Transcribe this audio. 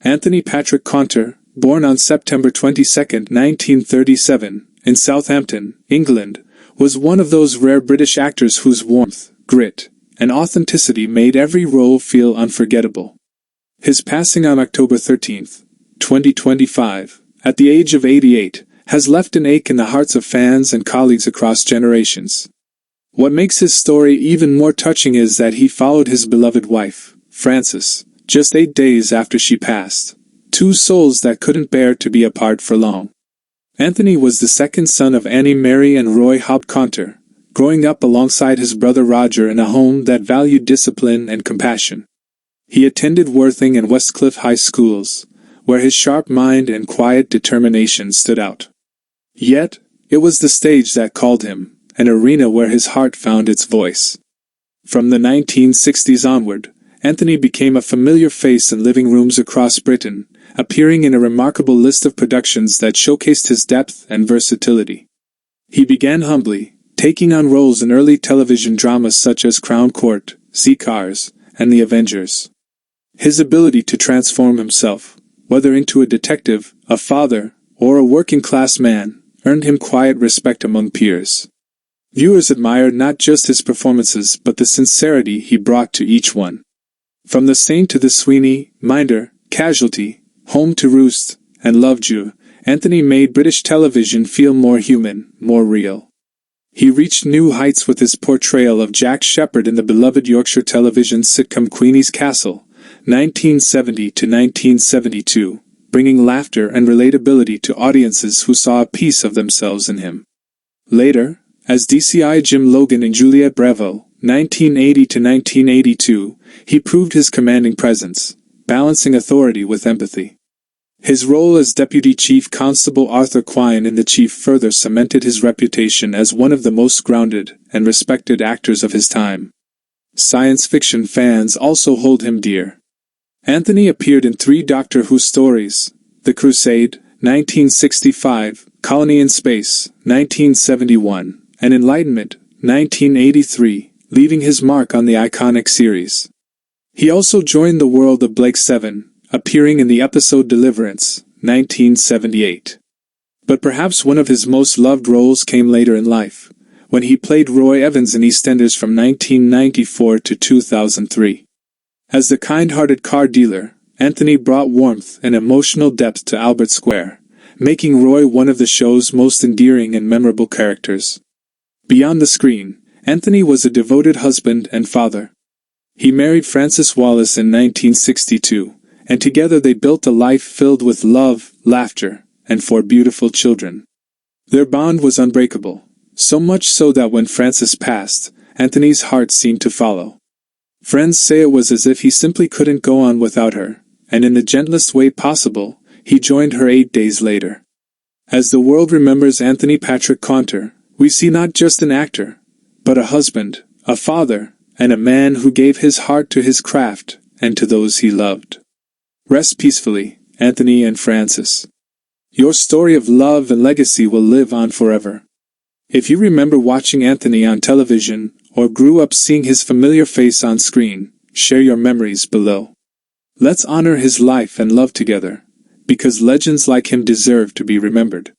Anthony Patrick Caunter, born on September 22, 1937, in Southampton, England, was one of those rare British actors whose warmth, grit, and authenticity made every role feel unforgettable. His passing on October 13, 2025, at the age of 88, has left an ache in the hearts of fans and colleagues across generations. What makes his story even more touching is that he followed his beloved wife, Frances, just 8 days after she passed. Two souls that couldn't bear to be apart for long. Anthony was the second son of Annie Mary and Roy Haupt Caunter, growing up alongside his brother Roger in a home that valued discipline and compassion. He attended Worthing and Westcliff High Schools, where his sharp mind and quiet determination stood out. Yet, it was the stage that called him, an arena where his heart found its voice. From the 1960s onward, Anthony became a familiar face in living rooms across Britain, appearing in a remarkable list of productions that showcased his depth and versatility. He began humbly, taking on roles in early television dramas such as Crown Court, Cars, and The Avengers. His ability to transform himself, whether into a detective, a father, or a working-class man, earned him quiet respect among peers. Viewers admired not just his performances but the sincerity he brought to each one. From The Saint to The Sweeney, Minder, Casualty, Home to Roost, and Lovejoy, Anthony made British television feel more human, more real. He reached new heights with his portrayal of Jack Shepherd in the beloved Yorkshire television sitcom Queenie's Castle, 1970 to 1972, bringing laughter and relatability to audiences who saw a piece of themselves in him. Later, as DCI Jim Logan in Juliet Bravo, 1980 to 1982, he proved his commanding presence, balancing authority with empathy. His role as Deputy Chief Constable Arthur Quine in The Chief further cemented his reputation as one of the most grounded and respected actors of his time. Science fiction fans also hold him dear. Anthony appeared in 3 Doctor Who stories: The Crusade, 1965, Colony in Space, 1971, and Enlightenment, 1983, leaving his mark on the iconic series. He also joined the world of Blake 7, appearing in the episode Deliverance, 1978. But perhaps one of his most loved roles came later in life, when he played Roy Evans in EastEnders from 1994 to 2003. As the kind-hearted car dealer, Anthony brought warmth and emotional depth to Albert Square, making Roy one of the show's most endearing and memorable characters. Beyond the screen, Anthony was a devoted husband and father. He married Frances Wallace in 1962, and together they built a life filled with love, laughter, and 4 beautiful children. Their bond was unbreakable, so much so that when Frances passed, Anthony's heart seemed to follow. Friends say it was as if he simply couldn't go on without her, and in the gentlest way possible, he joined her 8 days later. As the world remembers Anthony Patrick Caunter, we see not just an actor, but a husband, a father, and a man who gave his heart to his craft and to those he loved. Rest peacefully, Anthony and Frances. Your story of love and legacy will live on forever. If you remember watching Anthony on television, or grew up seeing his familiar face on screen, share your memories below. Let's honor his life and love together, because legends like him deserve to be remembered.